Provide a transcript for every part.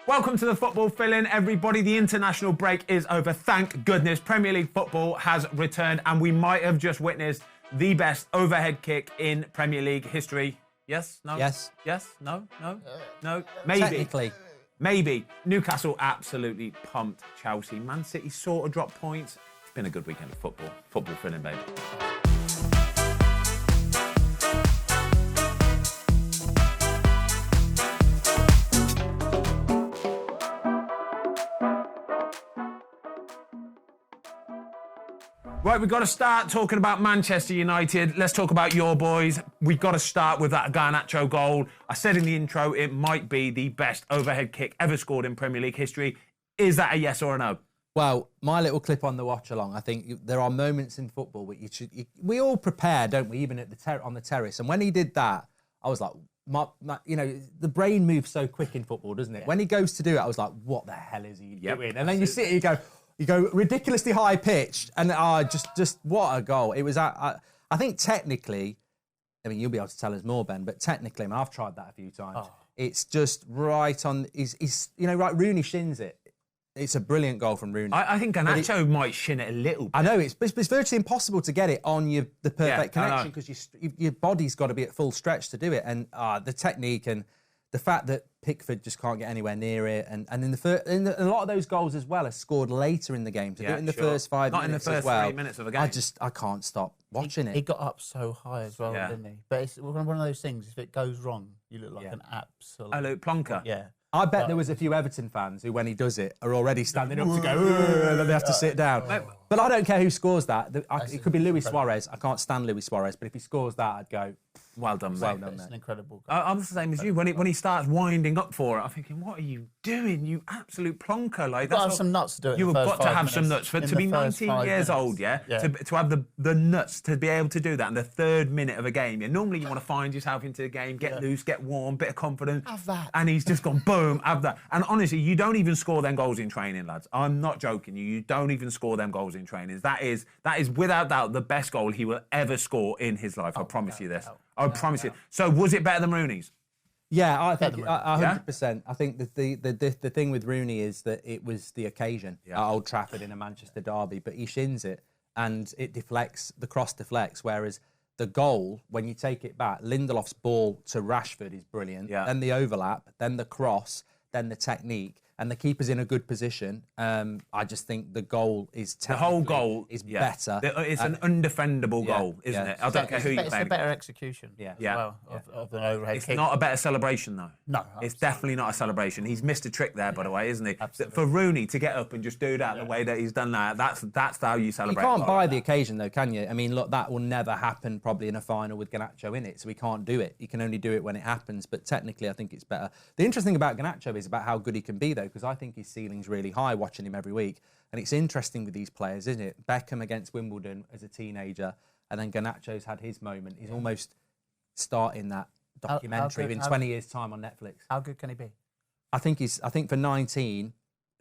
Welcome to the Football Fill-In, everybody. The international break is over. Thank goodness. Premier League football has returned, and we might have just witnessed the best overhead kick in Premier League history. Yes? No? Yes. Yes? No? No? No? Maybe. Technically. Maybe. Newcastle absolutely pumped Chelsea. Man City sort of dropped points. It's been a good weekend of football. Football Fill-In, baby. Right, we've got to start talking about Manchester United. Let's talk about your boys. We've got to start with that Garnacho goal. I said in the intro, it might be the best overhead kick ever scored in Premier League history. Is that a yes or a no? Well, my little clip on the watch along, I think there are moments in football where we all prepare, don't we, even at on the terrace. And when he did that, I was like, the brain moves so quick in football, doesn't it? Yeah. When he goes to do it, I was like, what the hell is he doing? And then you sit here, you go ridiculously high pitched, and just what a goal! It was. I think technically, I mean, you'll be able to tell us more, Ben. But technically, I mean, I've tried that a few times. Oh. It's just right on. He's right. Rooney shins it. It's a brilliant goal from Rooney. I think Garnacho might shin it a little bit. I know it's virtually impossible to get it on the perfect connection because your body's got to be at full stretch to do it, and the technique and the fact that Pickford just can't get anywhere near it, and in a lot of those goals as well are scored later in the game. To do it in the first 5 minutes, not in the first 3 minutes of a game. I can't stop watching it. He got up so high as well, didn't he? But it's one of those things. If it goes wrong, you look like an absolute plonker. Yeah. I bet there was a few Everton fans who, when he does it, are already standing up to go, and then they have to sit down. But I don't care who scores that. It could be Luis Suarez. I can't stand Luis Suarez, but if he scores that, I'd go, well done, mate. It's an incredible goal. I'm the same as you. When he starts winding up for it, I'm thinking, what are you doing, you absolute plonker? Like, you've got to have some nuts to do it. You've got to have some nuts. To be 19 years old, to have the nuts to be able to do that in the 3rd minute of a game. Normally you want to find yourself into the game, get loose, get warm, bit of confidence. Have that. And he's just gone, boom, have that. And honestly, you don't even score them goals in training, lads. I'm not joking you. You don't even score them goals in training. That is without doubt the best goal he will ever score in his life. I promise you this. I promise you. So was it better than Rooney's? Yeah, I think 100%. I think the thing with Rooney is that it was the occasion at Old Trafford in a Manchester derby, but he shins it and it deflects, the cross deflects, whereas the goal, when you take it back, Lindelof's ball to Rashford is brilliant, then the overlap, then the cross, then the technique, and the keeper's in a good position. I just think the goal is the whole goal is better. It's an undefendable goal, isn't it? I don't care who you play. It's a better execution. Of an overhead kick. It's not a better celebration though. No, absolutely. It's definitely not a celebration. He's missed a trick there, by the way, isn't he? Absolutely. For Rooney to get up and just do that the way that he's done that, that's how you celebrate. You can't buy the occasion though, can you? I mean, look, that will never happen probably in a final with Garnacho in it, so he can't do it. He can only do it when it happens. But technically, I think it's better. The interesting thing about Garnacho is about how good he can be though, because I think he's ceiling's really high watching him every week. And it's interesting with these players, isn't it? Beckham against Wimbledon as a teenager, and then Garnacho's had his moment. He's almost starting that documentary in 20 years' time on Netflix. How good can he be? I think for 19,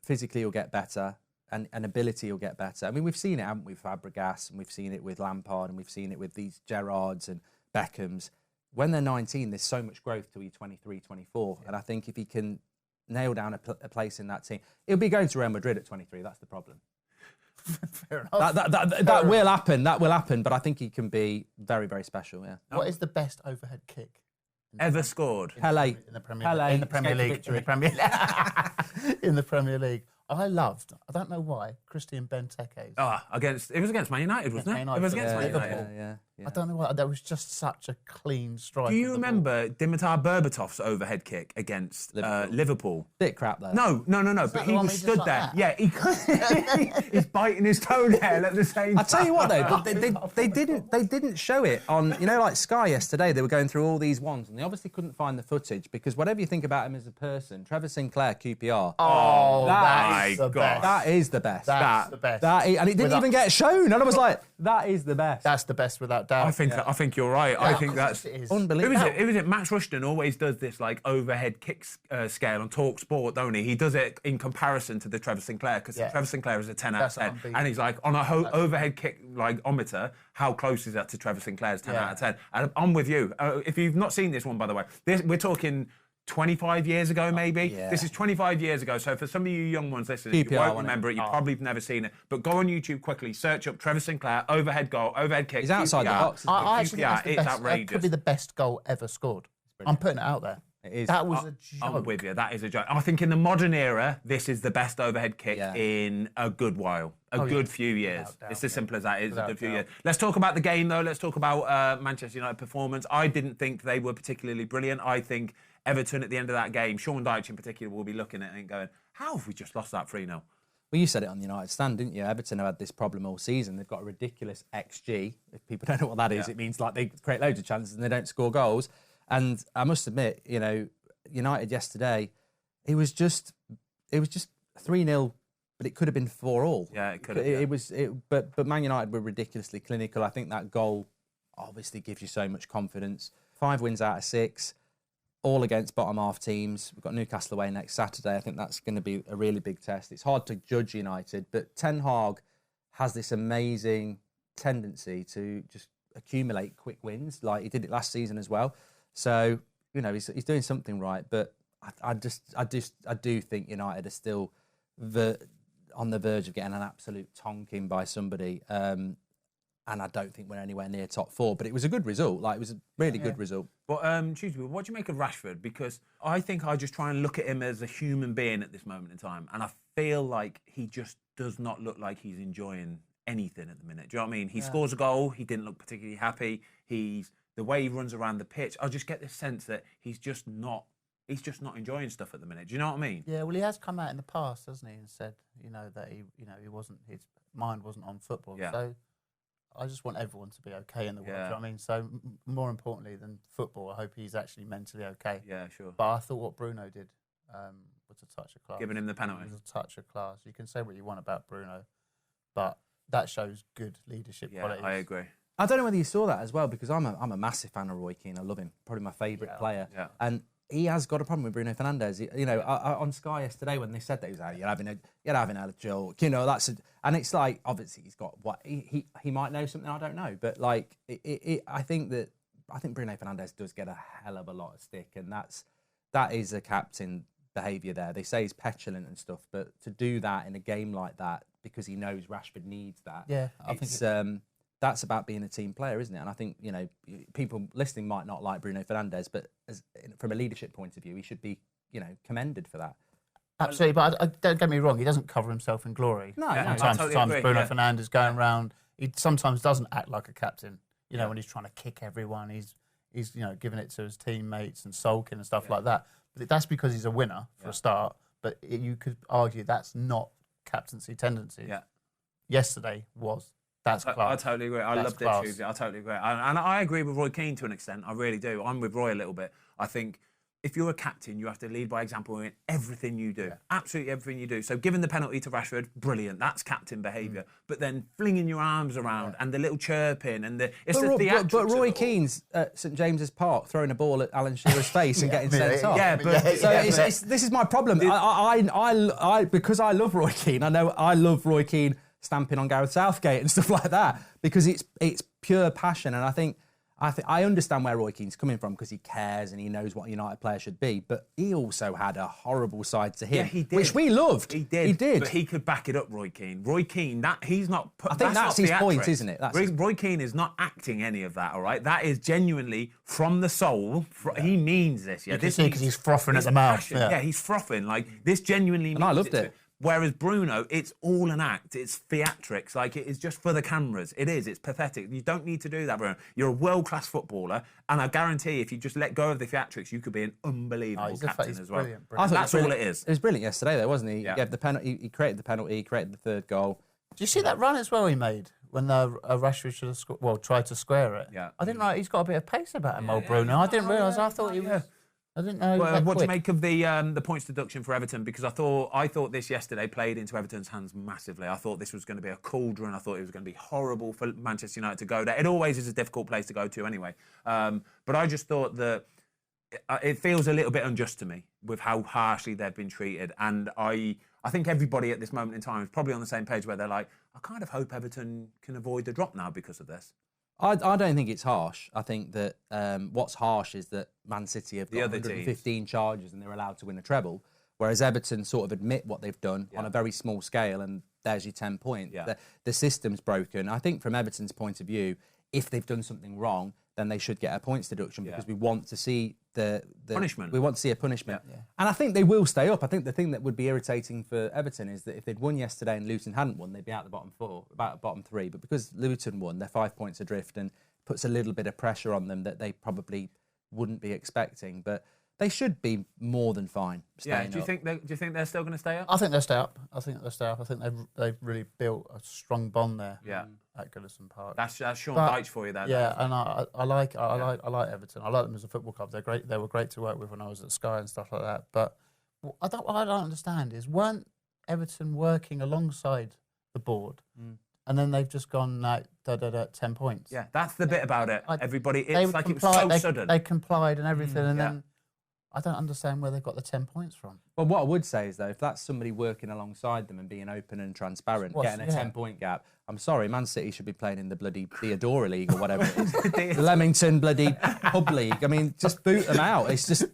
physically he'll get better and ability will get better. I mean, we've seen it, haven't we, with Fabregas, and we've seen it with Lampard, and we've seen it with these Gerrards and Beckhams. When they're 19, there's so much growth till you're 23, 24. And I think if he can nail down a place in that team, he'll be going to Real Madrid at 23. That's the problem. Fair enough. That will happen. That will happen. But I think he can be very, very special. Yeah. What is the best overhead kick ever scored? Pele. In the Premier League. In the Premier League. I don't know why, Christian Benteke's. It was against Man United, wasn't it? It was against Man United. Yeah. I don't know why. There was just such a clean strike. Do you remember Dimitar Berbatov's overhead kick against Liverpool? Bit crap though. No. But he was stood there. Yeah, he's biting his toenail at the same time. I tell you what though, they didn't show it on, like Sky yesterday. They were going through all these ones, and they obviously couldn't find the footage because whatever you think about him as a person, Trevor Sinclair, QPR. Oh, that is the best. That is the best. That's the best. And it didn't even get shown. And I was like, that is the best. That's the best without doubt. I think you're right. I think that's unbelievable. Who is it? Max Rushton always does this like overhead kick scale on Talk Sport, don't he? He does it in comparison to the Trevor Sinclair because Trevor Sinclair is a 10 out of 10, and he's like on a overhead kick like ometer. How close is that to Trevor Sinclair's 10 out of 10? And I'm with you. If you've not seen this one, by the way, we're talking 25 years ago, maybe. yeah. This is 25 years ago. So for some of you young ones listening, you QPR, won't wasn't remember it. You probably have never seen it. But go on YouTube quickly, search up Trevor Sinclair, overhead goal, overhead kick. He's outside the QPR. box. I actually think QPR, that's the it's best, outrageous. that could be the best goal ever scored. I'm putting it out there. It is. That was a joke. I'm with you. That is a joke. I think in the modern era, this is the best overhead kick in a good while, a good few years. Without doubt, It's as simple as that. It's a good few doubt. years. Let's talk about the game, though. Let's talk about Manchester United performance. I didn't think they were particularly brilliant. I think Everton at the end of that game, Sean Dyche in particular, will be looking at it and going, how have we just lost that 3-0? Well, you said it on the United stand, didn't you? Everton have had this problem all season. They've got a ridiculous XG. If people don't know what that is, it means like they create loads of chances and they don't score goals. And I must admit, you know, United yesterday, it was just 3-0, but it could have been 4-4. Yeah, it could have. But Man United were ridiculously clinical. I think that goal obviously gives you so much confidence. 5 wins out of 6, all against bottom half teams. We've got Newcastle away next Saturday. I think that's going to be a really big test. It's hard to judge United, but Ten Hag has this amazing tendency to just accumulate quick wins, like he did it last season as well. So, you know, he's doing something right, but I do think United are still on the verge of getting an absolute tonking by somebody. And I don't think we're anywhere near top 4, but it was a good result. Like, it was a really good result. But, excuse me, what do you make of Rashford? Because I think I just try and look at him as a human being at this moment in time. And I feel like he just does not look like he's enjoying anything at the minute. Do you know what I mean? He scores a goal. He didn't look particularly happy. The way he runs around the pitch, I just get this sense that he's just not enjoying stuff at the minute. Do you know what I mean? Yeah, well, he has come out in the past, hasn't he, and said, you know, that he wasn't, his mind wasn't on football. Yeah. So I just want everyone to be okay in the world. Do you know what I mean? So more importantly than football, I hope he's actually mentally okay. Yeah, sure. But I thought what Bruno did was a touch of class. Giving him the penalty. It was a touch of class. You can say what you want about Bruno, but that shows good leadership qualities. I agree. I don't know whether you saw that as well, because I'm a massive fan of Roy Keane. I love him. Probably my favourite player. Yeah. And he has got a problem with Bruno Fernandes. You know, on Sky yesterday when they said that, he was like, you're having a joke. You know, and it's like, obviously he's got what he might know something I don't know, but like I think Bruno Fernandes does get a hell of a lot of stick, and that is a captain behaviour there. They say he's petulant and stuff, but to do that in a game like that because he knows Rashford needs that. Yeah, I think that's about being a team player, isn't it? And I think, you know, people listening might not like Bruno Fernandes, but from a leadership point of view, he should be, you know, commended for that. Absolutely, but don't get me wrong, he doesn't cover himself in glory. No, From no. time to time, Bruno Fernandes going around, he sometimes doesn't act like a captain. You know, when he's trying to kick everyone, he's you know, giving it to his teammates and sulking and stuff like that. But that's because he's a winner for a start. But you could argue that's not captaincy tendencies. Yeah. Yesterday was. That's class. I totally agree. I love this, Tuesday. I totally agree. And I agree with Roy Keane to an extent. I really do. I'm with Roy a little bit. I think if you're a captain, you have to lead by example in everything you do. Yeah. Absolutely everything you do. So giving the penalty to Rashford, brilliant. That's captain behaviour. But then flinging your arms around and the little chirping and the theatrics. But Roy Keane's at St James's Park throwing a ball at Alan Shearer's face and getting sent off. Yeah, but this is my problem. I because I love Roy Keane. I know I love Roy Keane stamping on Gareth Southgate and stuff like that because it's pure passion, and I think I understand where Roy Keane's coming from because he cares and he knows what a United player should be, but he also had a horrible side to him, he did. which we loved. He did, but he could back it up. Roy Keane, he's not. I think that's his point, isn't it? Roy Keane is not acting any of that. All right, that is genuinely from the soul. He means this. Yeah, because he's frothing at the mouth. Yeah, he's frothing. Like this genuinely means and I loved it. Whereas Bruno, it's all an act. It's theatrics. Like, it is just for the cameras. It is. It's pathetic. You don't need to do that, Bruno. You're a world-class footballer, and I guarantee if you just let go of the theatrics, you could be an unbelievable captain as well. Brilliant. That's all it is. It was brilliant yesterday, though, wasn't he? Yeah. He gave the penalty. He created the penalty. He created the third goal. Do you see that run as well he made when Rashford should have tried to square it? Yeah. I didn't know he's got a bit of pace about him, old Bruno. I didn't realise. I thought he was. I didn't know. What do you make of the points deduction for Everton? Because I thought this yesterday played into Everton's hands massively. I thought this was going to be a cauldron. I thought it was going to be horrible for Manchester United to go there. It always is a difficult place to go to anyway. But I just thought that it feels a little bit unjust to me with how harshly they've been treated. And I think everybody at this moment in time is probably on the same page where they're like, I kind of hope Everton can avoid the drop now because of this. I don't think it's harsh. I think that what's harsh is that Man City have got 115 charges and they're allowed to win a treble, whereas Everton sort of admit what they've done on a very small scale, and there's your 10 points. Yeah. The system's broken. I think from Everton's point of view, if they've done something wrong, then they should get a points deduction because we want to see the punishment. We want to see a punishment. Yeah. And I think they will stay up. I think the thing that would be irritating for Everton is that if they'd won yesterday and Luton hadn't won, they'd be out the bottom four, about bottom three. But because Luton won, they're 5 points adrift and puts a little bit of pressure on them that they probably wouldn't be expecting. But they should be more than fine. Yeah. Do you think they're still going to stay up? I think they'll stay up. I think they've really built a strong bond there. Yeah. At Goodison Park. That's Sean Dyche for you there. Yeah, and I like Everton. I like them as a football club. They're great. They were great to work with when I was at Sky and stuff like that. But what I don't understand is, weren't Everton working alongside the board, and then they've just gone like 10 points. Yeah, that's the bit about it. Everybody, it was so sudden. They complied and everything, and then I don't understand where they've got the 10 points from. Well, what I would say is, though, if that's somebody working alongside them and being open and transparent, getting a 10-point gap, I'm sorry, Man City should be playing in the bloody Theodora League or whatever it is. The Leamington bloody Pub League. I mean, just boot them out. It's just...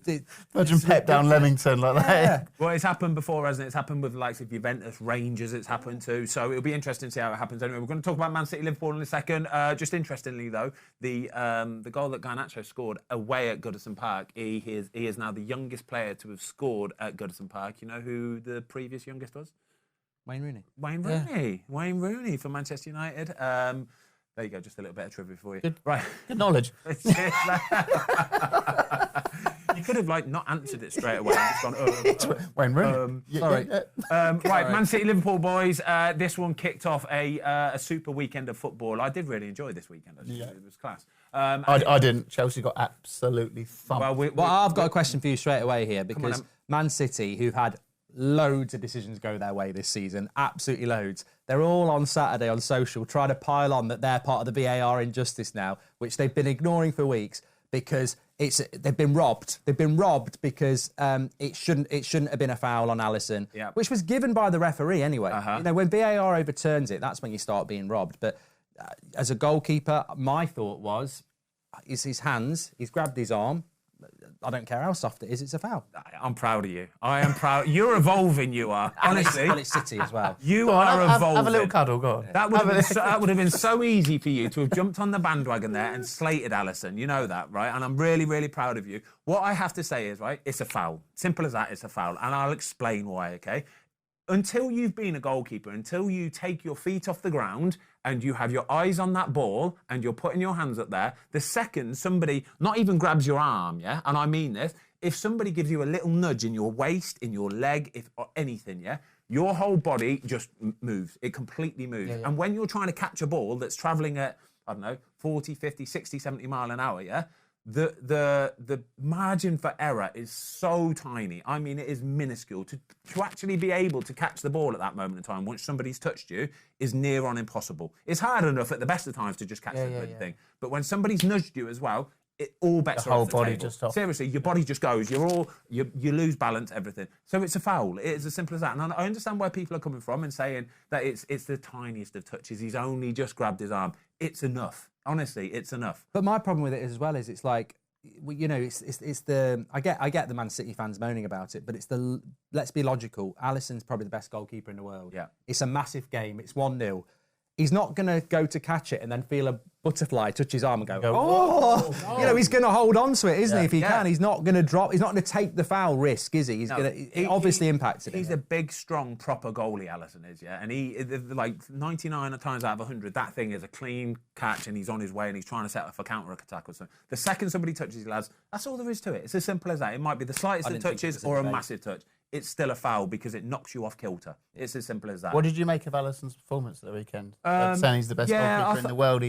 Imagine Pep down Leamington like that. Yeah. Well, it's happened before, hasn't it? It's happened with the likes of Juventus, Rangers, it's happened too. So it'll be interesting to see how it happens anyway. We're going to talk about Man City, Liverpool in a second. Just interestingly, though, the goal that Garnacho scored away at Goodison Park, he is now the youngest player to have scored at Goodison Park. You know who the previous youngest was? Wayne Rooney. Wayne Rooney for Manchester United. There you go, just a little bit of trivia for you. Good, right. Good knowledge. You could have not answered it straight away and just gone, Wayne Rooney. Sorry. Right, Man City, Liverpool boys. This one kicked off a super weekend of football. I did really enjoy this weekend. It was class. I didn't. Chelsea got absolutely thumped. Well, I've got a question for you straight away here, because Man City, who've had loads of decisions go their way this season, absolutely loads. They're all on Saturday on social trying to pile on that they're part of the VAR injustice now, which they've been ignoring for weeks because they've been robbed. They've been robbed because it shouldn't have been a foul on Alisson, which was given by the referee anyway. You know, when VAR overturns it, that's when you start being robbed. But as a goalkeeper, my thought was, it's his hands. He's grabbed his arm. I don't care how soft it is, it's a foul. I'm proud of you. I am proud. You're evolving, you are. Honestly. Well, it's City as well. You are evolving. Have a little cuddle, go on. That would have been so easy for you to have jumped on the bandwagon there and slated Alisson. You know that, right? And I'm really, really proud of you. What I have to say is, right, it's a foul. Simple as that, it's a foul. And I'll explain why, okay? Until you've been a goalkeeper, until you take your feet off the ground and you have your eyes on that ball and you're putting your hands up there, the second somebody not even grabs your arm, yeah, and I mean this, if somebody gives you a little nudge in your waist, in your leg, or anything, yeah, your whole body just moves. It completely moves. And when you're trying to catch a ball that's travelling at, I don't know, 40, 50, 60, 70 mile an hour, yeah, the margin for error is so tiny. I mean, it is minuscule. To actually be able to catch the ball at that moment in time, once somebody's touched you, is near on impossible. It's hard enough at the best of times to just catch the thing. But when somebody's nudged you as well, all bets are off the body table. just stops. Seriously, your body just goes. You lose balance, everything. So it's a foul. It is as simple as that. And I understand where people are coming from and saying that it's the tiniest of touches. He's only just grabbed his arm. It's enough. Honestly, it's enough. But my problem with it as well is it's like, you know, it's the I get the Man City fans moaning about it, but it's the, let's be logical. Alisson's probably the best goalkeeper in the world. Yeah, it's a massive game. It's 1-0. He's not going to go to catch it and then feel a butterfly touch his arm and go, oh! You know, he's going to hold on to it, isn't he, if he can? He's not going to drop. He's not going to take the foul risk, is he? He's going to... It obviously impacted him. He's a big, strong, proper goalie, Alisson is, yeah? And he, like, 99 times out of 100, that thing is a clean catch and he's on his way and he's trying to set up a counter-attack or something. The second somebody touches his lads, that's all there is to it. It's as simple as that. It might be the slightest of touches or a massive touch. It's still a foul because it knocks you off kilter. It's as simple as that. What did you make of Alisson's performance at the weekend? Saying he's the best goalkeeper in the world.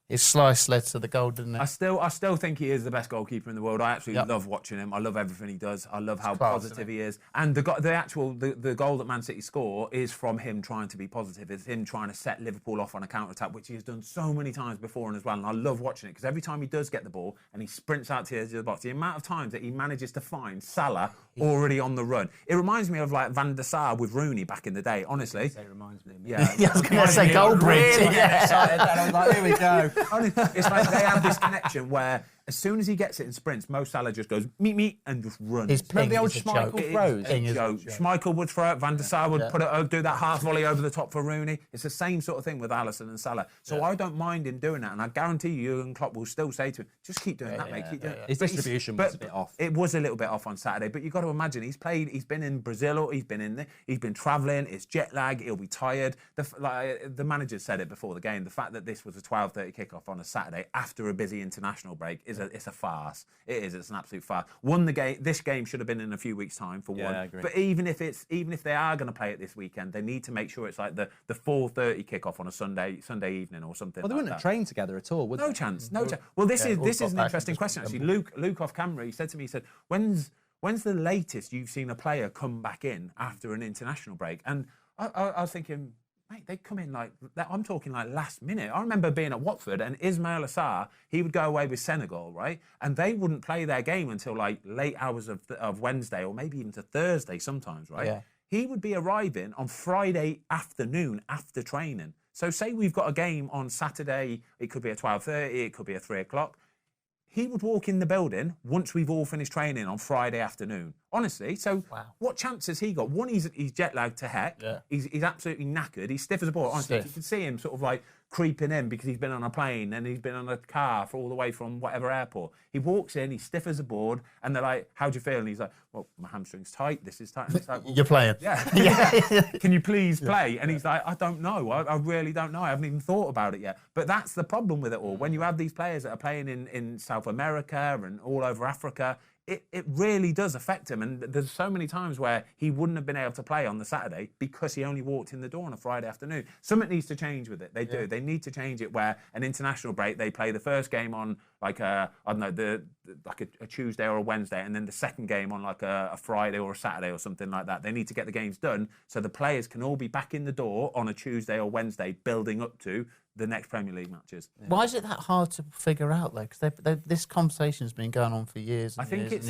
His slice led to the goal, didn't it? I still think he is the best goalkeeper in the world. I absolutely love watching him. I love everything he does. I love how positive he is. And the goal that Man City score is from him trying to be positive. It's him trying to set Liverpool off on a counter-attack, which he has done so many times before and as well. And I love watching it because every time he does get the ball and he sprints out to the edge of the box, the amount of times that he manages to find Salah already on the run. It reminds me of like Van der Sar with Rooney back in the day, honestly. It reminds me of me. Yeah, I was going to say Goldbridge. Really excited. And I was like, here we go. It's like they have this connection where as soon as he gets it in sprints, Mo Salah just goes meet and just runs. His ping the old is a Schmeichel joke. throws? Ping is a Joke. joke. Schmeichel would throw it, Van der Sar would do that half volley over the top for Rooney. It's the same sort of thing with Alisson and Salah. So I don't mind him doing that, and I guarantee you, Jurgen Klopp will still say to him, just keep doing that, mate. Keep doing it. His distribution was a bit off. It was a little bit off on Saturday, but you've got to imagine he's been in Brazil, he's been travelling, it's jet lag, he'll be tired. The manager said it before the game, the fact that this was a 12:30 kickoff on a Saturday after a busy international break it's a farce. It's an absolute farce. This game should have been in a few weeks' time for one. I agree. But even if they are going to play it this weekend, they need to make sure it's like the 4:30 kickoff on a Sunday evening or something. Well, they like wouldn't that. have trained together at all, would they? No chance. Well, this is an interesting question actually. Luke off camera, he said to me, when's the latest you've seen a player come back in after an international break? And I was thinking, mate, they come in I'm talking like last minute. I remember being at Watford and Ismail Assar, he would go away with Senegal, right? And they wouldn't play their game until like late hours of Wednesday or maybe even to Thursday sometimes, right? Yeah. He would be arriving on Friday afternoon after training. So say we've got a game on Saturday, it could be at 12:30, it could be at 3 o'clock. He would walk in the building once we've all finished training on Friday afternoon. Honestly, so what chance has he got? One, he's jet lagged to heck. Yeah. He's absolutely knackered. He's stiff as a board. Honestly, Stiff. you can see him sort of like creeping in because he's been on a plane and he's been on a car for all the way from whatever airport. He walks in, he's stiff as a board, and they're like, "How do you feel?" And he's like, "Well, my hamstring's tight. This is tight." And it's like, well, You're playing. yeah. Can you please play? And he's like, I don't know. I really don't know. I haven't even thought about it yet. But that's the problem with it all. When you have these players that are playing in South America and all over Africa, it really does affect him. And there's so many times where he wouldn't have been able to play on the Saturday because he only walked in the door on a Friday afternoon. Something needs to change with it. They do. They need to change it where an international break, they play the first game on like a Tuesday or a Wednesday, and then the second game on like a Friday or a Saturday or something like that. They need to get the games done so the players can all be back in the door on a Tuesday or Wednesday building up to the next Premier League matches. Why is it that hard to figure out though? Because this conversation's been going on for years. I think it's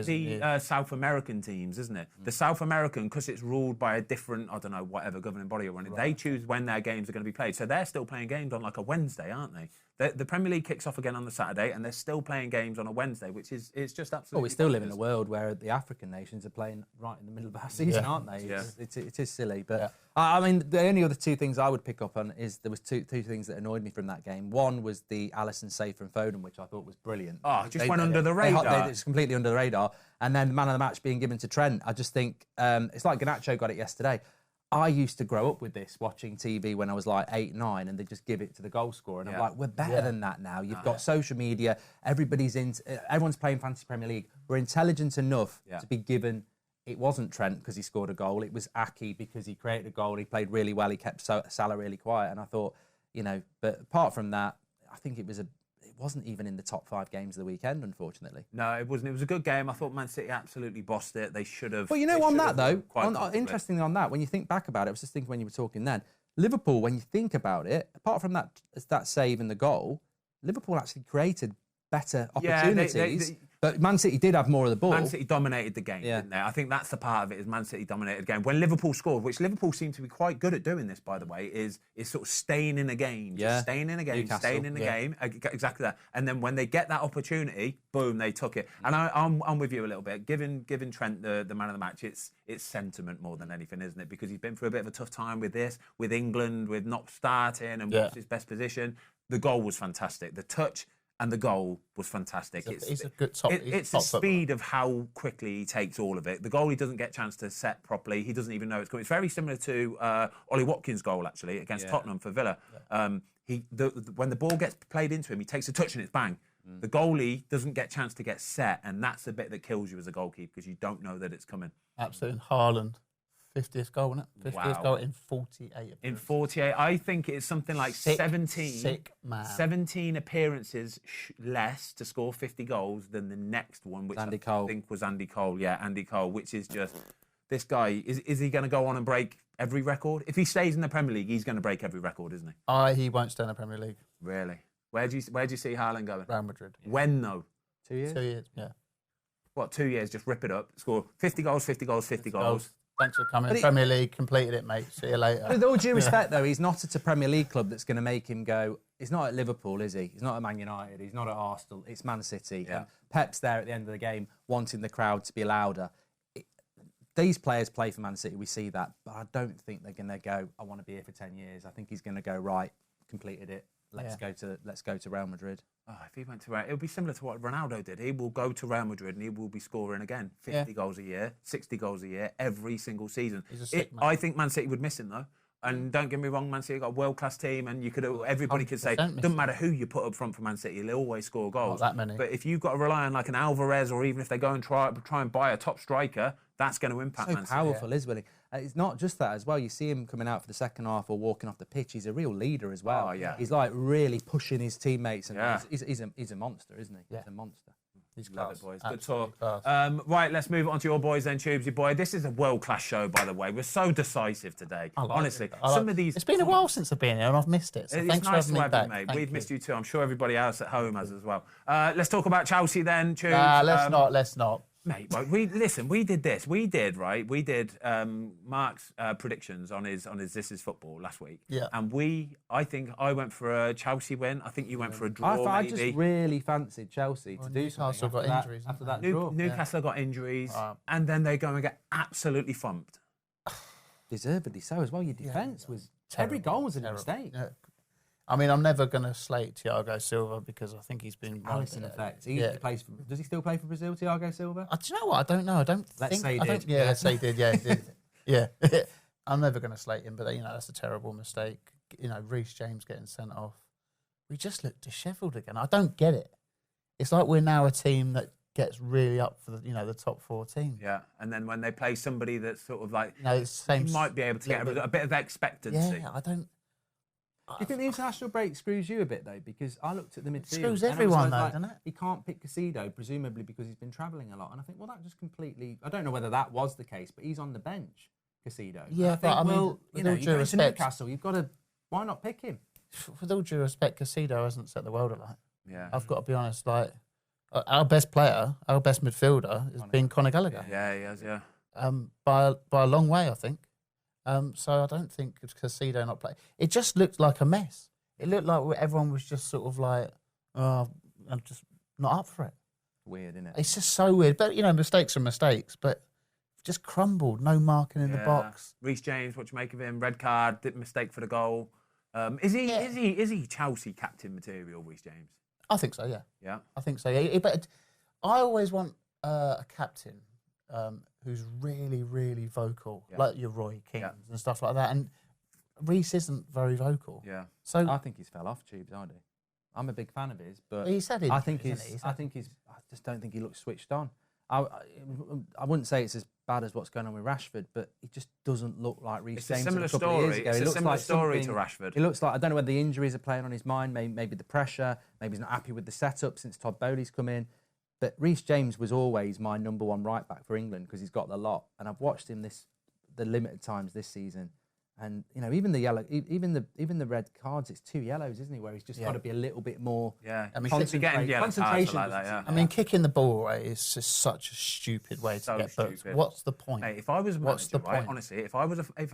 the South American teams, isn't it? The South American, because it's ruled by a different, I don't know, whatever governing body or running. They choose when their games are going to be played. So they're still playing games on like a Wednesday, aren't they? The Premier League kicks off again on the Saturday, and they're still playing games on a Wednesday, which is it's just absolutely. Well, we still live in a world where the African nations are playing right in the middle of our season, aren't they? Yeah. It is silly, but I mean, the only other two things I would pick up on is there was two things that annoyed me from that game. One was the Alisson save from Foden, which I thought was brilliant. Oh, it just went under the radar. It's completely under the radar. And then the man of the match being given to Trent. I just think it's like Garnacho got it yesterday. I used to grow up with this, watching TV when I was like 8, 9, and they just give it to the goal scorer. And I'm like, we're better than that now. You've got social media. Everyone's playing Fantasy Premier League. We're intelligent enough to be given. It wasn't Trent because he scored a goal. It was Aki because he created a goal. He played really well. He kept Salah really quiet. And I thought, but apart from that, I think it wasn't even in the top 5 games of the weekend, unfortunately. No, it wasn't. It was a good game. I thought Man City absolutely bossed it. They should have. Well, on that though, interestingly on that, when you think back about it, I was just thinking when you were talking then, Liverpool, when you think about it, apart from that save and the goal, Liverpool actually created better opportunities. But Man City did have more of the ball. Man City dominated the game, didn't they? I think that's the part of it, is Man City dominated the game. When Liverpool scored, which Liverpool seemed to be quite good at doing this, by the way, is sort of staying in a game. Just staying in a game, Newcastle, staying in the game. Exactly that. And then when they get that opportunity, boom, they took it. And I'm with you a little bit. Giving Trent the man of the match, it's sentiment more than anything, isn't it? Because he's been through a bit of a tough time with this, with England, with not starting and what's his best position. The goal was fantastic. The touch and the goal was fantastic. He's a good top. It's the speed of how quickly he takes all of it. The goalie doesn't get a chance to set properly. He doesn't even know it's coming. It's very similar to Ollie Watkins' goal, actually, against Tottenham for Villa. When the ball gets played into him, he takes a touch and it's bang. The goalie doesn't get a chance to get set, and that's the bit that kills you as a goalkeeper because you don't know that it's coming. Absolutely. Haaland. 50th goal, wasn't it? 50th goal in 48 appearances. In 48. I think it's something like 17. Sick man. 17 appearances less to score 50 goals than the next one, which I think was Andy Cole. Yeah, Andy Cole, which is just... This guy, is he going to go on and break every record? If he stays in the Premier League, he's going to break every record, isn't he? He won't stay in the Premier League. Really? Where do you see Haaland going? Real Madrid. When, though? 2 years? 2 years, yeah. What, 2 years? Just rip it up, score 50 goals, 50 goals, 50 goals. Thanks for coming. Premier League, completed it, mate. See you later. With all due respect, though, he's not at a Premier League club that's going to make him go, He's not at Liverpool, is he? He's not at Man United. He's not at Arsenal. It's Man City. Yeah. And Pep's there at the end of the game, wanting the crowd to be louder. These players play for Man City. We see that, but I don't think they're going to go, I want to be here for 10 years. I think he's going to go, right, completed it. Let's go to Real Madrid. Oh, if he went to Real, it would be similar to what Ronaldo did. He will go to Real Madrid and he will be scoring again 50 goals a year, 60 goals a year, every single season. He's a sick man. I think Man City would miss him though. And don't get me wrong, Man City got a world-class team, and everybody could say, doesn't matter who you put up front for Man City, they'll always score goals. Not that many. But if you've got to rely on like an Alvarez, or even if they go and try and buy a top striker, that's going to impact Man City. So powerful, is Willie. It's not just that as well. You see him coming out for the second half or walking off the pitch. He's a real leader as well. Oh, yeah. He's like really pushing his teammates. And Yeah. he's a monster, isn't he? Yeah. He's a monster. He's Love class. it, boys. Good Absolutely talk. class. Right, let's move on to your boys then, Tubesy boy. This is a world-class show, by the way. We're so decisive today. Honestly, some of these. It's been a while since I've been here and I've missed it. So It's thanks nice for to having have me you, back. mate. We've missed you too. I'm sure everybody else at home has as well. Let's talk about Chelsea then, Tubes. Let's not. Mate, right, we did this. We did Mark's predictions on his This Is Football last week. Yeah. And I think I went for a Chelsea win. I think you went for a draw, I maybe. just really fancied Chelsea to do Newcastle something got injuries, after haven't that draw. Newcastle got injuries, and then they go and get absolutely thumped. Deservedly so as well. Your defence was every Terrible, goal was a terrible. mistake. Yeah. I mean, I'm never going to slate Thiago Silva because I think he's been... Alisson effect. He plays for, does he still play for Brazil, Thiago Silva? Do you know what? I don't know. I don't Let's think... say he I don't- did. Yeah, let's say he did. Yeah, he did. Yeah. I'm never going to slate him, but, that's a terrible mistake. Reece James getting sent off. We just look dishevelled again. I don't get it. It's like we're now a team that gets really up for the top 4 teams. Yeah, and then when they play somebody that's sort of like... It's the same... You might be able to get a bit of expectancy. Yeah, I don't... Do you think the international break screws you a bit, though? Because I looked at the midfield. Screws and I was everyone, like, though, doesn't it? He can't pick Casido, presumably because he's been travelling a lot. And I think, well, that just completely... I don't know whether that was the case, but he's on the bench, Casido. Yeah, and I think, with all you due go into respect- Newcastle, you've got to... Why not pick him? With all due respect, Casido hasn't set the world alight. Yeah. I've got to be honest, our best player, our best midfielder has been Conor Gallagher. Yeah, he has, yeah. By a long way, I think. So I don't think it's Casido not playing. It just looked like a mess. It looked like everyone was just sort of like, oh, I'm just not up for it. Weird, isn't it? It's just so weird. But, mistakes are mistakes, but just crumbled. No marking in the box. Reece James, what do you make of him? Red card, did mistake for the goal. Is he Chelsea captain material, Reece James? I think so, yeah. Yeah. I think so, yeah. But I always want a captain who's really, really vocal, like your Roy Keane and stuff like that. And Reece isn't very vocal. Yeah. So I think he's fell off, Tubes, I do. I'm a big fan of his, but he said it. I just don't think he looks switched on. I wouldn't say it's as bad as what's going on with Rashford, but he just doesn't look like Reece James. It's a similar a couple of years story. ago. It's He a looks similar like story to something- Rashford. He looks like, I don't know whether the injuries are playing on his mind, maybe the pressure, maybe he's not happy with the setup since Todd Bowley's come in. But Reece James was always my number one right back for England because he's got the lot, and I've watched him the limited times this season. And even the yellow, even the red cards, it's 2 yellows, isn't he? Where he's just got to be a little bit more. Yeah, I mean, getting yellow cards like that. Yeah. I mean, kicking the ball away is just such a stupid way to get booked. stupid. What's the point? Hey, if I was a What's manager, the right, point? honestly, if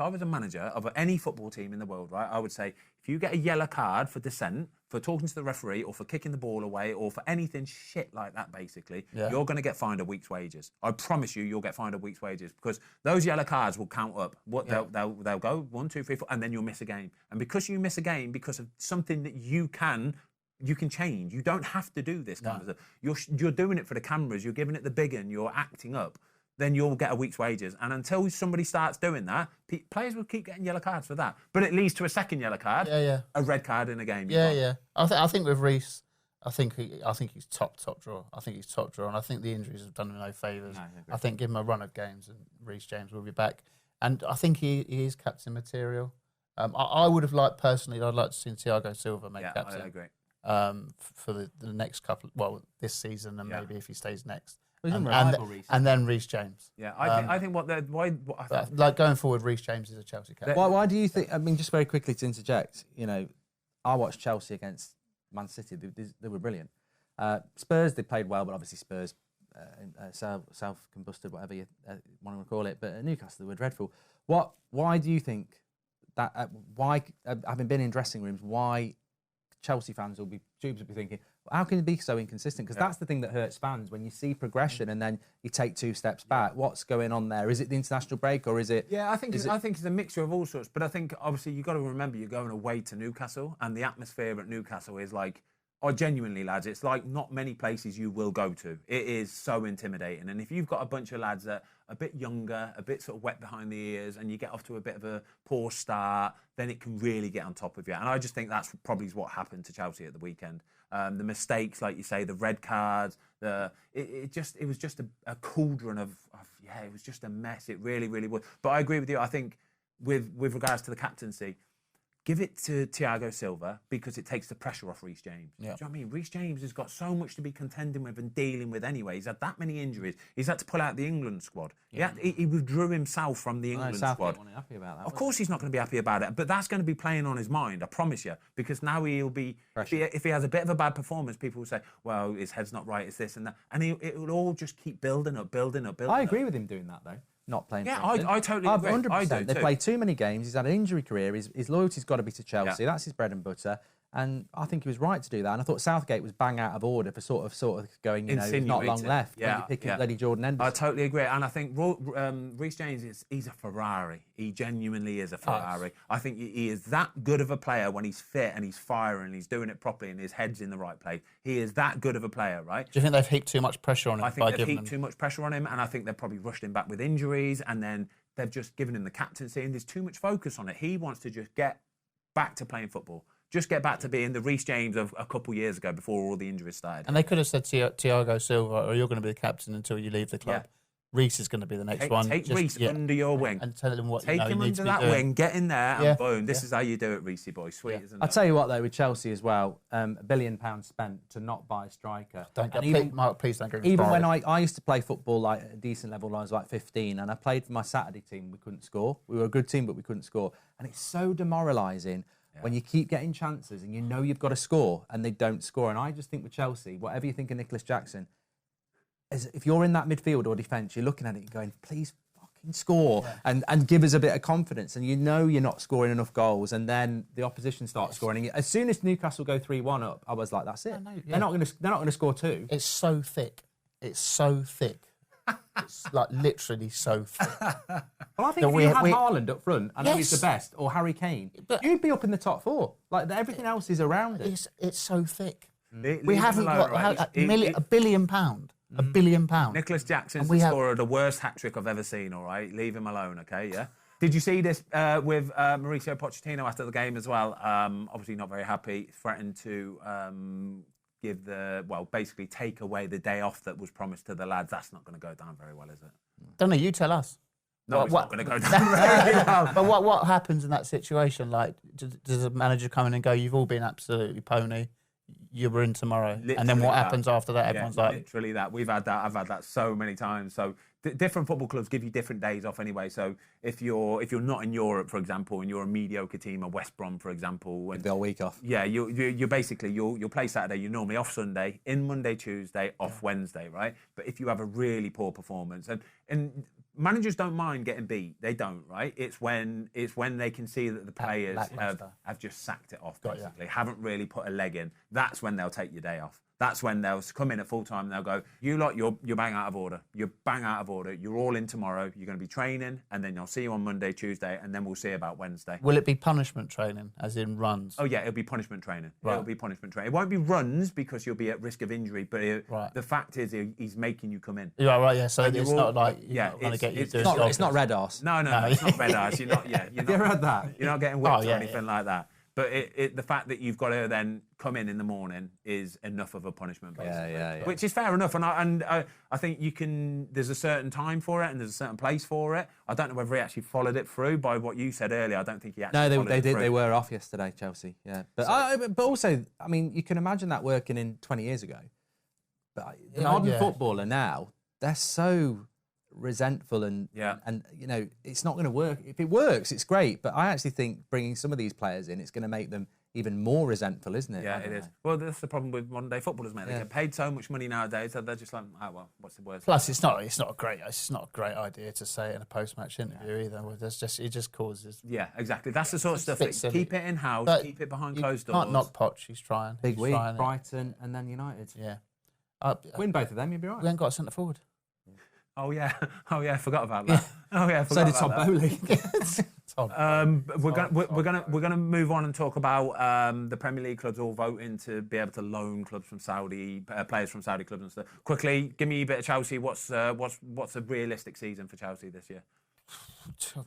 I was a manager of any football team in the world, right, I would say if you get a yellow card for dissent, for talking to the referee, or for kicking the ball away, or for anything shit like that, basically, you're going to get fined a week's wages. I promise you'll get fined a week's wages because those yellow cards will count up. They'll go 1, 2, 3, 4, and then you'll miss a game. And because you miss a game because of something that you can change. You don't have to do this kind of stuff. You're doing it for the cameras. You're giving it the big one. You're acting up. Then you'll get a week's wages. And until somebody starts doing that, players will keep getting yellow cards for that. But it leads to a second yellow card, a red card in a game. I think with Reece, I think he's top draw. I think he's top draw, and I think the injuries have done him no favours. I think give him a run of games, and Reece James will be back. And I think he is captain material. I would have liked personally. I'd like to see Thiago Silva make captain. I agree. For the next couple, this season, and maybe if he stays next. And then Reece James. Yeah, I think like going forward, Reece James is a Chelsea captain. Why do you think? I mean, just very quickly to interject. I watched Chelsea against Man City. They were brilliant. Spurs, they played well, but obviously Spurs self-combusted, whatever you want to call it. But at Newcastle, they were dreadful. Why do you think that? Why, having been in dressing rooms, why Chelsea fans will be thinking, how can you be so inconsistent? Because that's the thing that hurts fans when you see progression and then you take 2 steps back. What's going on there? Is it the international break or is it? Yeah, I think it's a mixture of all sorts. But I think obviously you've got to remember you're going away to Newcastle, and the atmosphere at Newcastle is like, genuinely, lads, it's like not many places you will go to. It is so intimidating. And if you've got a bunch of lads that are a bit younger, a bit sort of wet behind the ears, and you get off to a bit of a poor start, then it can really get on top of you. And I just think that's probably what happened to Chelsea at the weekend. The mistakes, like you say, the red cards, it was just a cauldron of it was just a mess. It really, really was. But I agree with you. I think with regards to the captaincy, give it to Thiago Silva because it takes the pressure off Reece James. Do you know what I mean? Reece James has got so much to be contending with and dealing with anyway. He's had that many injuries. He's had to pull out the England squad. Yeah. He withdrew himself from the England squad. Wasn't happy about that, of course he's not going to be happy about it, but that's going to be playing on his mind, I promise you, because now he'll be... If he has a bit of a bad performance, people will say, well, his head's not right, it's this and that. And it will all just keep building up. I agree with him doing that, though. Not playing. Yeah, I totally agree. 100%. I do they too. play too many games. He's had an injury career. His loyalty's got to be to Chelsea. That's his bread and butter. And I think he was right to do that. And I thought Southgate was bang out of order for sort of going, not long left. When you're picking bloody Jordan Henderson. I totally agree. And I think Reece James he's a Ferrari. He genuinely is a Ferrari. I think he is that good of a player when he's fit and he's firing and he's doing it properly and his head's in the right place. He is that good of a player, right? Do you think they've heaped too much pressure on him? I think they've heaped too much pressure on him, and I think they've probably rushed him back with injuries, and then they've just given him the captaincy, and there's too much focus on it. He wants to just get back to playing football. Just get back to being the Reece James of a couple of years ago before all the injuries started. And they could have said to Thiago Silva, or you're going to be the captain until you leave the club. Yeah. Reece is going to be the next one. Take Reece under your wing. And tell him what he needs to be doing. Take him under that wing, get in there, and boom, this is how you do it, Reece boy. Sweet, isn't it? I'll tell you what, though, with Chelsea as well, £1 billion spent to not buy a striker. Mark, please don't get me Even started. when I used to play football like at a decent level when I was like 15, and I played for my Saturday team, we couldn't score. We were a good team, but we couldn't score. And it's so demoralising when you keep getting chances and you know you've got to score and they don't score. And I just think with Chelsea, whatever you think of Nicholas Jackson, if you're in that midfield or defence, you're looking at it and going, please fucking score and give us a bit of confidence. And you know you're not scoring enough goals, and then the opposition starts scoring. As soon as Newcastle go 3-1 up, I was like, that's it. They're not going to score 2. It's so thick. It's so thick. It's like literally so thick. Well, I think if you had Haaland up front, I know he's the best, or Harry Kane, you'd be up in the top 4. Like everything else is around it. It's so thick. We haven't got £1 billion. £1 billion. Nicholas Jackson's the scorer of the worst hat-trick I've ever seen, all right? Leave him alone, okay, yeah? Did you see this with Mauricio Pochettino after the game as well? Obviously not very happy, threatened to basically take away the day off that was promised to the lads. That's not going to go down very well, is it? Don't know, you tell us. No, it's not going to go down very well. But what happens in that situation? Like, does a manager come in and go, you've all been absolutely pony, you were in tomorrow, literally, and then what happens after that? Everyone's like, literally that. We've had that. I've had that so many times. So different football clubs give you different days off anyway. So if you're not in Europe, for example, and you're a mediocre team, a West Brom, for example, and the whole week off. Yeah, you're basically you'll play Saturday. You're normally off Sunday, in Monday, Tuesday, off Wednesday, right? But if you have a really poor performance, and managers don't mind getting beat. They don't, right? It's when they can see that the players have just sacked it off, basically. Haven't really put a leg in. That's when they'll take your day off. That's when they'll come in at full time and they'll go, you lot, you're bang out of order. You're bang out of order. You're all in tomorrow. You're going to be training, and then I'll see you on Monday, Tuesday, and then we'll see about Wednesday. Will it be punishment training, as in runs? Oh, yeah, it'll be punishment training. Right. It'll be punishment training. It won't be runs because you'll be at risk of injury, but the fact is he's making you come in. Yeah, right, yeah. So it's not like it's not red arse. No, it's not red arse. You're not, have you ever had that? You're not getting whipped or anything like that. But the fact that you've got to then come in the morning is enough of a punishment, basically. Yeah. Which is fair enough, and I think you can. There's a certain time for it, and there's a certain place for it. I don't know whether he actually followed it through by what you said earlier. I don't think he actually. No, they did. They were off yesterday, Chelsea. Yeah, but also, I mean, you can imagine that working in 20 years ago. But the modern footballer now, they're so resentful and you know it's not going to work. If it works, it's great, but I actually think bringing some of these players in, it's going to make them even more resentful, isn't it? Yeah, it is. Well, that's the problem with modern day footballers, mate. They get paid so much money nowadays that they're just like, oh well, what's the worst? Plus, it's not a great idea to say it in a post-match interview either. Well, it just causes. Yeah, exactly. That's the sort of stuff. Keep it in house. Keep it behind closed doors. Can't knock Poch. He's trying. Big week. Brighton and then United. Yeah. Win both of them, you'll be right. We haven't got a centre forward. Oh yeah, forgot about that. Oh yeah, so did Tom Bowley. We're Tom. gonna move on and talk about the Premier League clubs all voting to be able to loan clubs from Saudi players from Saudi clubs and stuff. Quickly, give me a bit of Chelsea. What's a realistic season for Chelsea this year?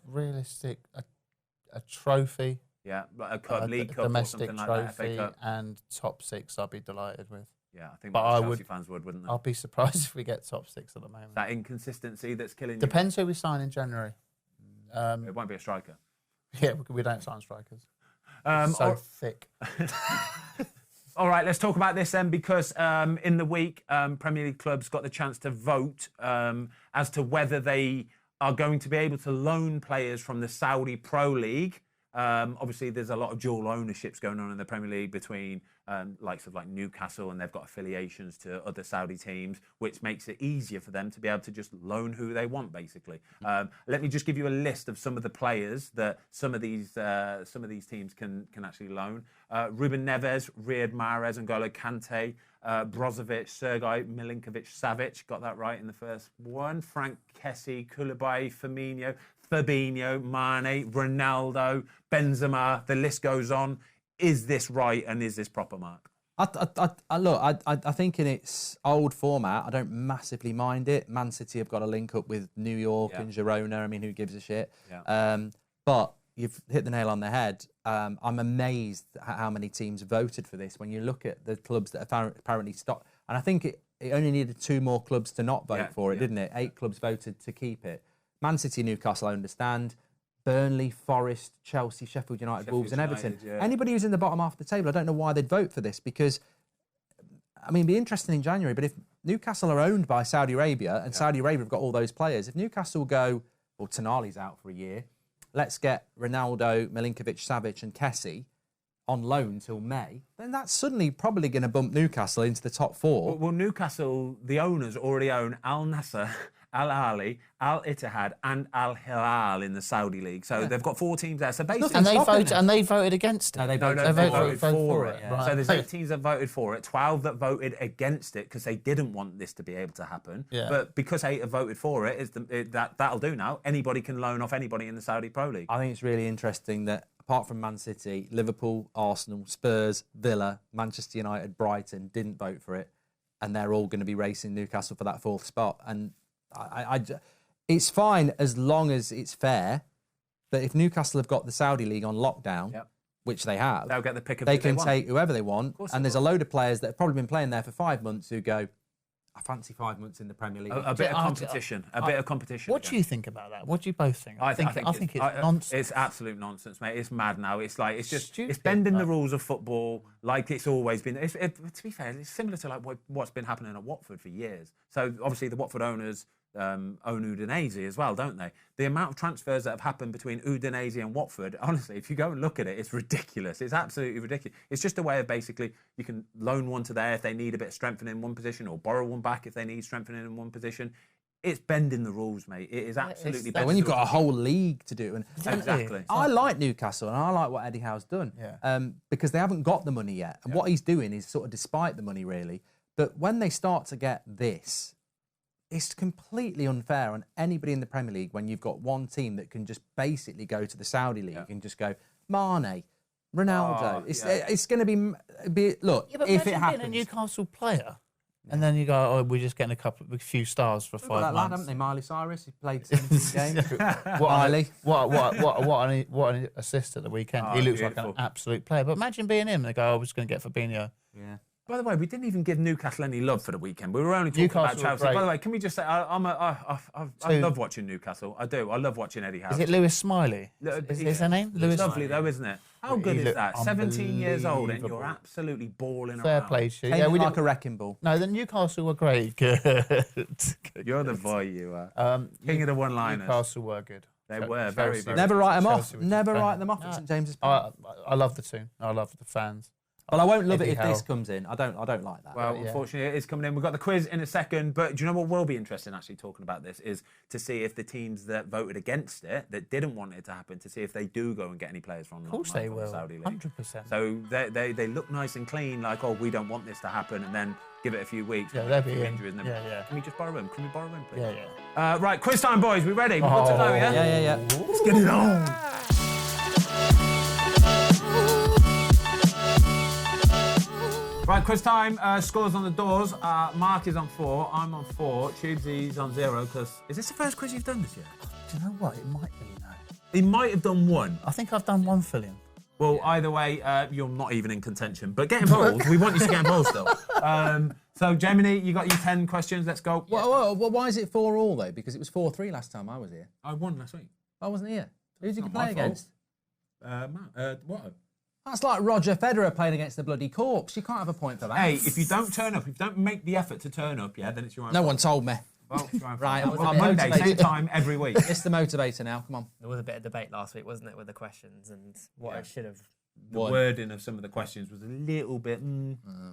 Realistic, a trophy. Yeah, a cup, league cup, domestic or something trophy, like that, FA Cup. And top 6. I'd be delighted with. Yeah, I think but Chelsea fans wouldn't they? I'll be surprised if we get top 6 at the moment. That inconsistency that's killing you. Depends who we sign in January. It won't be a striker. Yeah, we don't sign strikers. Thick. All right, let's talk about this then, because in the week, Premier League clubs got the chance to vote as to whether they are going to be able to loan players from the Saudi Pro League. Obviously, there's a lot of dual ownerships going on in the Premier League between likes of like Newcastle, and they've got affiliations to other Saudi teams, which makes it easier for them to be able to just loan who they want, basically. Let me just give you a list of some of the players that some of these teams can actually loan. Ruben Neves, Riyad Mahrez, N'Golo Kante, Brozovic, Sergei Milinkovic-Savic, got that right in the first one. Frank Kessie, Koulibaly, Firmino, Fabinho, Mane, Ronaldo, Benzema, the list goes on. Is this right and is this proper, Mark? I think in its old format, I don't massively mind it. Man City have got a link up with New York and Girona. I mean, who gives a shit? Yeah. But you've hit the nail on the head. I'm amazed at how many teams voted for this. When you look at the clubs that apparently stopped, and I think it only needed 2 more clubs to not vote for it, didn't it? 8 clubs voted to keep it. Man City, Newcastle, I understand. Burnley, Forest, Chelsea, Sheffield United, Wolves and Everton. Yeah. Anybody who's in the bottom half of the table, I don't know why they'd vote for this, because, I mean, it'd be interesting in January, but if Newcastle are owned by Saudi Arabia and Saudi Arabia have got all those players, if Newcastle go, well, Tonali's out for a year, let's get Ronaldo, Milinkovic-Savic and Kessie on loan till May, then that's suddenly probably going to bump Newcastle into the top 4. Well, Newcastle, the owners already own Al Nassr, Al Ahly, Al Ittihad, and Al Hilal in the Saudi league. So they've got 4 teams there. So basically, and they voted against it. No, they voted for it. Yeah. So there's 8 teams that voted for it, 12 that voted against it because they didn't want this to be able to happen. Yeah. But because 8 have voted for it, that'll do now. Anybody can loan off anybody in the Saudi Pro League. I think it's really interesting that apart from Man City, Liverpool, Arsenal, Spurs, Villa, Manchester United, Brighton didn't vote for it, and they're all going to be racing Newcastle for that 4th spot. And it's fine as long as it's fair. But if Newcastle have got the Saudi league on lockdown, which they have, they'll get the pick of they can take whoever they want. And there's a load of players that have probably been playing there for 5 months who go, I fancy 5 months in the Premier League. A bit of competition. What do you think about that? What do you both think? I think it's nonsense. It's absolute nonsense, mate. It's mad now. It's like it's bending the rules of football like it's always been. To be fair, it's similar to like what's been happening at Watford for years. So obviously the Watford owners own Udinese as well, don't they? The amount of transfers that have happened between Udinese and Watford, honestly, if you go and look at it, it's ridiculous. It's absolutely ridiculous. It's just a way of basically you can loan one to there if they need a bit of strengthening in one position, or borrow one back if they need strengthening in one position. It's bending the rules, mate. It is absolutely bending. When you've got a whole league to do. Exactly. I like Newcastle and I like what Eddie Howe's done because they haven't got the money yet. And what he's doing is sort of despite the money, really. But when they start to get this, it's completely unfair on anybody in the Premier League when you've got one team that can just basically go to the Saudi league and just go, Mane, Ronaldo. It's going to be look, if it happens. Being a Newcastle player, and then you go, we're just getting a few stars for 5 months. That lad, haven't they? Miley Cyrus, he played 17 games. What an assist at the weekend. He looks like an absolute player. But imagine being him and they go, I was going to get Fabinho. Yeah. By the way, we didn't even give Newcastle any love for the weekend. We were only talking about Chelsea. By the way, can we just say, I love watching Newcastle. I do. I love watching Eddie Howe. Is it Lewis Smiley? Is his name? Lewis lovely though, isn't it? How good is that? 17 years old and you're absolutely balling Fair around. play to you. Yeah, we like a wrecking ball. No, the Newcastle were great. You're the boy, you are. King of the one-liners. Newcastle were good. They were Chelsea. very. Never write them off. Chelsea were just Never banging. write them off at St James's Park. I love the tune. I love the fans. But I won't love it Eddie if this Howe. comes in. I don't like that. Well, Yeah. unfortunately, it is coming in. We've got the quiz in a second, but do you know what will be interesting actually talking about this is to see if the teams that voted against it, that didn't want it to happen, to see if they do go and get any players from Of course they will. Saudi League. 100%. So they look nice and clean, like, oh, we don't want this to happen, and then give it a few weeks. Yeah, they'll be few in. injuries and everything. Yeah. Can we just borrow him? Can we borrow him, please? Yeah. Right, quiz time, boys. We ready? We've got to go, yeah? Yeah. Let's get it on. Right, quiz time. Scores on the doors. Mark is on 4. I'm on 4. Tubesy's on 0. Because is this the first quiz you've done this year? Do you know what? It might be, you know. He might have done one. I think I've done one filling. Well, either way, you're not even in contention. But get involved. We want you to get involved still. So, Gemini, you got your 10 questions. Let's go. Well, why is it 4-4 though? Because it was 4-3 last time I was here. I won last week. I wasn't here. Who did you Not play my fault. against? Matt, what? That's like Roger Federer playing against the bloody corpse. You can't have a point for that. Hey, if you don't turn up, if you don't make the effort to turn up, yeah, then it's your own No fault. one told me. Well, it's your own Right, fault. I'm On Monday, motivated. same time every week. It's the motivator now. Come on. There was a bit of debate last week, wasn't it, with the questions and what Yeah. it should have. The wording of some of the questions was a little bit,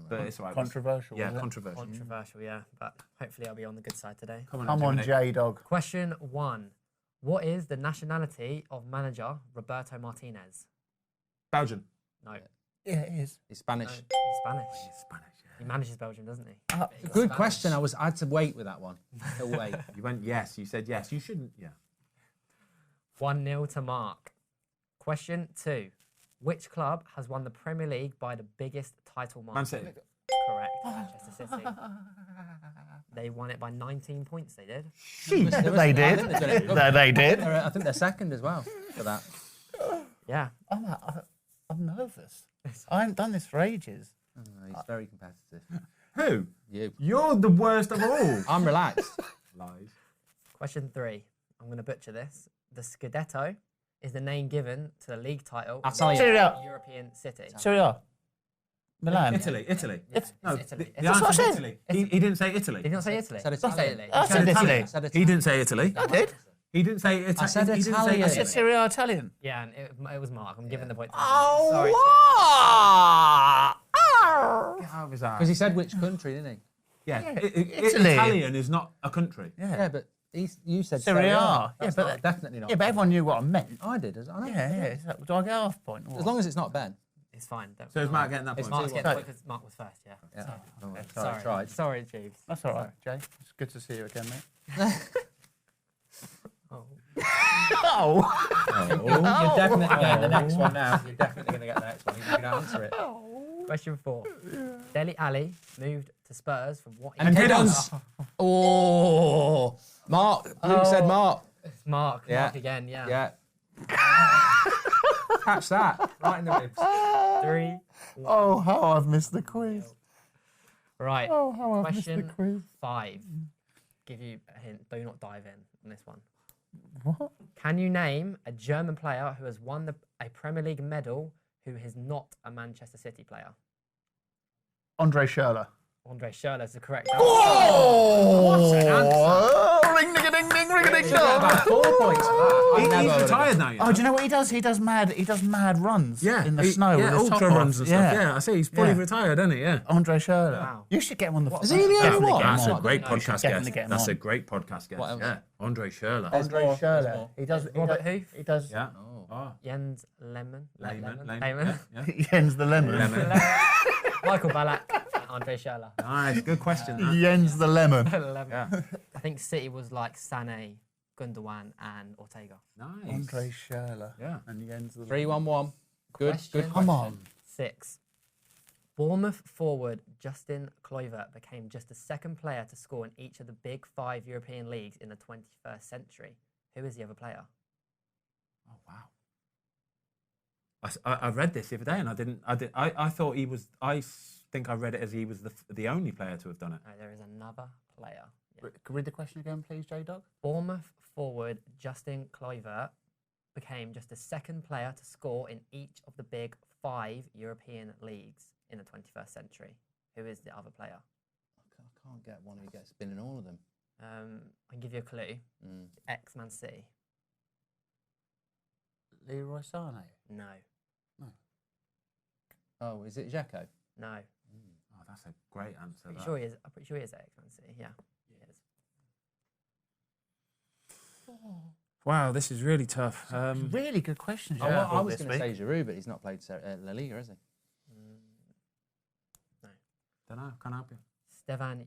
but it's all right. Controversial. Yeah, wasn't it? controversial. Controversial, yeah, but hopefully I'll be on the good side today. Come on, Gemini. J-Dog. Question 1. What is the nationality of manager Roberto Martinez? Belgian. No, Yeah, it is. He's Spanish. he's Spanish. Spanish. He manages Belgium, doesn't he? He's Good Spanish. question. I had to wait with that one. To wait. You went yes. You said yes. You shouldn't. Yeah. 1-0 to Mark. Question 2. Which club has won the Premier League by the biggest title margin? Man City. Correct, Manchester City. They won it by 19 points, they did. They did. They did. I think they're second as well for that. Yeah. I'm nervous. I haven't done this for ages. He's very competitive. Who? You. You're the worst of all. I'm relaxed. Lies. Question 3. I'm going to butcher this. The Scudetto is the name given to the league title I'll of tell you. Serie A. European city. Serie A. Milan. Italy. Yeah, No, it's Italy. the what I answer's said. Italy. He didn't say Italy. Did you not say Italy? Said Did you say Italian. I said Italy. I said He didn't say Italy. I did. He didn't say Italy. I said he didn't Italian. say I said Italy. Serie A Italian. Yeah, and it was Mark. I'm giving the point to Oh, Sorry. Get out of his eye. Because he said which country, didn't he? Yeah, Italy. Italian is not a country. Yeah, but you said Serie A. That's Yeah, not- definitely not. Yeah, but everyone knew what I meant. I did. I know. Yeah. Do I get half a point? or As what? long as it's not Ben. It's fine. Don't So is Mark getting that It's point? Mark's Mark getting the Okay. point because Mark was first, yeah. Yeah. Sorry. tried. Sorry, Jeeves. That's all right, Jay. It's good to see you again, mate. Oh. Oh. You're definitely getting the next one now. You're definitely going to get the next one. You're going to answer it. Question 4. Dele Alli moved to Spurs from what? And Kiddons. Oh, Mark. Luke said Mark. It's Mark. Yeah. Mark again, yeah. Yeah. Catch that. Right in the ribs. 3. Oh, how I've missed the quiz. Right. Oh, how I've missed the Question quiz. 5. Give you a hint. Do not dive in on this one. What? Can you name a German player who has won a Premier League medal who is not a Manchester City player? Andre Schürrle. Andre Schürrle is the correct answer. Oh, ring-a-ding-ding, ring-a-ding-dong. About 4 points for that. He's retired now. You know? Oh, do you know what he does? He does mad runs in the snow. Yeah, with his top ultra off. runs and stuff. Yeah, I see. He's fully retired, isn't he? Yeah. Andre Schürrle. Wow. You should get him on the. Is he the only Definitely one? get him That's a on. great No, podcast definitely guest. get him That's on. a great podcast guest. What else? Yeah, Andre Schürrle. Andre more. Schürrle. He does. Robert who? He does. Yeah. Oh. Oh. Jens Lehmann. Layman. Yeah. Jens the lemon. Lemon. Michael Ballack. Andre Schürrle. Nice. Good question. That. Jens the lemon. Yeah. I think City was like Sané, Gundogan, and Ortega. Nice. Andre Schürrle. Yeah. And Jens the 3-1-1. Good. Question Good. Come on. 6. Bournemouth forward Justin Kluivert became just the second player to score in each of the big 5 European leagues in the 21st century. Who is the other player? Oh wow. I read this the other day and I thought he was. I think I read it as he was the only player to have done it. No, there is another player. Yeah. Can you read the question again, please, J-Dog? Bournemouth forward Justin Kluivert became just the second player to score in each of the big 5 European leagues in the 21st century. Who is the other player? I can't get one who gets spin in all of them. I can give you a clue. Ex-Man City. Leroy Sané. No. Oh, is it Dzeko? No. Oh, that's a great answer. Pretty that. sure he is. I'm pretty sure he is ex-Man City. Yeah. He is. Wow, this is really tough. Really good questions. I Yeah, was going to say Giroud, but he's not played La Liga, has he? No. Don't know. Can't help you. Stefan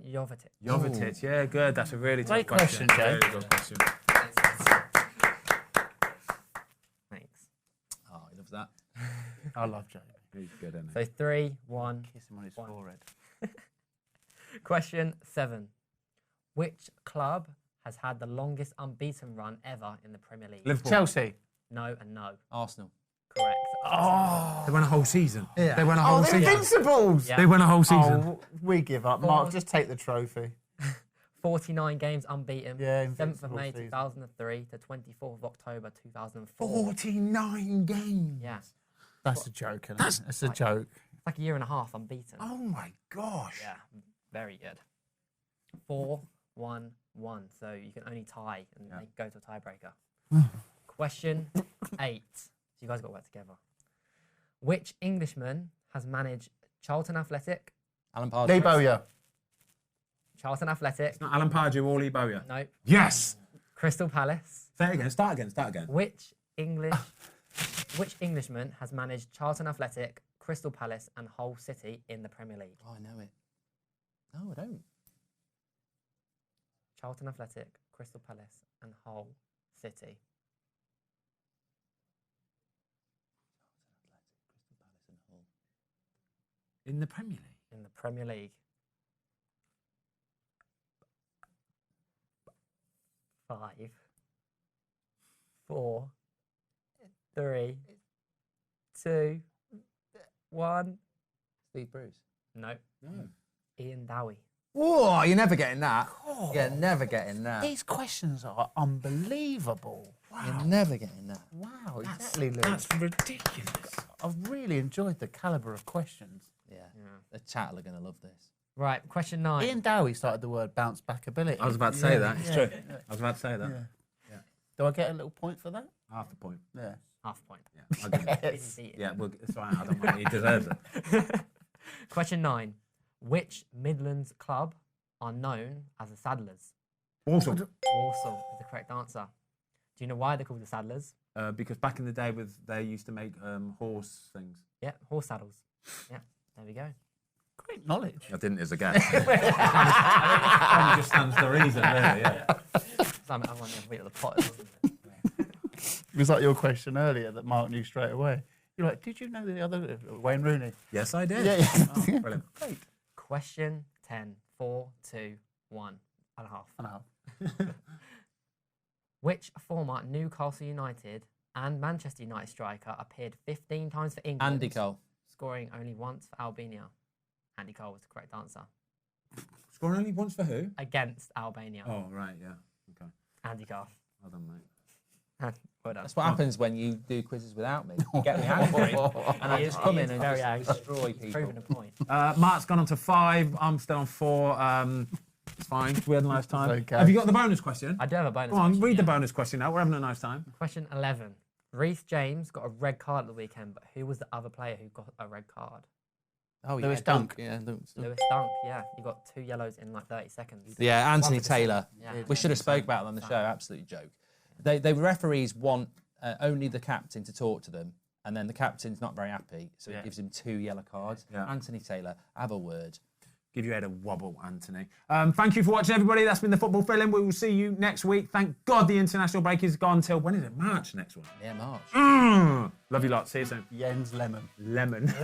Jovetic. Jovetic, yeah, good. That's a really tough Great question, Jay. Really good question. Thanks. Oh, he loves that. I love Jay. He's good, isn't he? So 3, 1. Kiss him on his One. forehead. Question 7. Which club has had the longest unbeaten run ever in the Premier League? Liverpool. Chelsea. No and no. Arsenal. Correct. Oh, They won a whole season. Yeah. They won a whole they're season. Invincibles. Yeah. They won a whole season. Oh, we give up. Mark, just take the trophy. 49 games unbeaten. Yeah, 7th of invincible May season. 2003 to 24th of October 2004. 49 games. Yeah. That's a joke, isn't it? That's a joke. It's like a year and a half unbeaten. Oh my gosh. Yeah. Very good. 4, 1, 1. So you can only tie and then go to a tiebreaker. Question 8. So you guys got to work together. Which Englishman has managed Charlton Athletic? Alan Pardew. Lee Bowyer. Charlton Athletic. Not Alan Pardew or Lee Bowyer. No. Yes. Crystal Palace. Say it again. Start again. Which Englishman has managed Charlton Athletic, Crystal Palace, and Hull City in the Premier League? Oh, I know it. No, I don't. Charlton Athletic, Crystal Palace, and Hull City. In the Premier League. In the Premier League. 5, 4, 3, 2, 1. Steve Bruce. No. No. Ian Dowie. Whoa, you're never getting that. You're never getting that. These questions are unbelievable. You're never getting that. Wow, exactly, Luke. That's ridiculous. I've really enjoyed the calibre of questions. Yeah. The chat are going to love this. Right, question 9. Ian Dowie started the word bounce back ability. I was about to say that. It's true. I was about to say that. Yeah. Do I get a little point for that? Half a point. Yeah. Half a point. Yeah. I'll give it. He's beaten. Yeah, well, it's fine. I don't mind. He deserves it. Question 9. Which Midlands club are known as the Saddlers? Walsall. Walsall is the correct answer. Do you know why they're called the Saddlers? Because back in the day, they used to make horse things. Yeah, horse saddles. Yeah, there we go. Great knowledge. I didn't as a guess. It just stands to reason, really. Yeah. I'm on the bit of the pot, wasn't it? It was like your question earlier that Mark knew straight away. You're like, did you know the other Wayne Rooney? Yes, I did. Yeah. Oh, brilliant. Great. Question 10. 4, 2, 1 and a half. And a half. Which former Newcastle United and Manchester United striker appeared 15 times for England, Andy Cole. scoring only once for Albania? Andy Cole was the correct answer. Scoring only once for who? Against Albania. Oh, right, yeah. Okay. Andy Cole. Well done, mate. Well done. That's what happens when you do quizzes without me. You get me angry, and I just come in and very just angry. destroy He's proven people. a point. Mark's gone on to 5. I'm still on 4. It's fine. We had a nice time. It's okay. Have you got the bonus question? I do have a bonus Go on, question, read the yeah. bonus question now. We're having a nice time. Question 11. Reece James got a red card at the weekend, but who was the other player who got a red card? Oh, Lewis Dunk. Yeah, Lewis Dunk. Lewis Dunk, yeah. He got 2 yellows in like 30 seconds. Yeah, Anthony Taylor. Yeah. We should have spoke about it on the show. Absolute joke. The referees want only the captain to talk to them, and then the captain's not very happy, so he gives him 2 yellow cards. Yeah. Anthony Taylor, have a word. Give your head a wobble, Anthony. Thank you for watching, everybody. That's been the Football Fill-In. We will see you next week. Thank God the international break is gone till, when is it? March next one. Yeah, March. Love you lot. See you soon. Jens Lemon. Lemon.